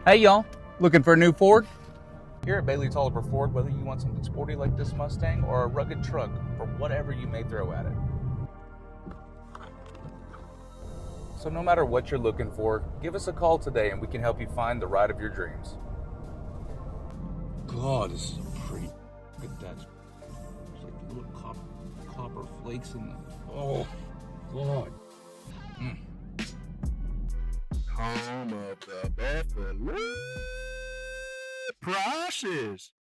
Hey y'all, looking for a new Ford? Here at Bailey Toliver Ford, whether you want something sporty like this Mustang or a rugged truck for whatever you may throw at it. So no matter what you're looking for, give us a call today and we can help you find the ride of your dreams. God, this is pretty. Look at that. There's like little copper flakes in them. Oh, God. Home of the Buffalo prices.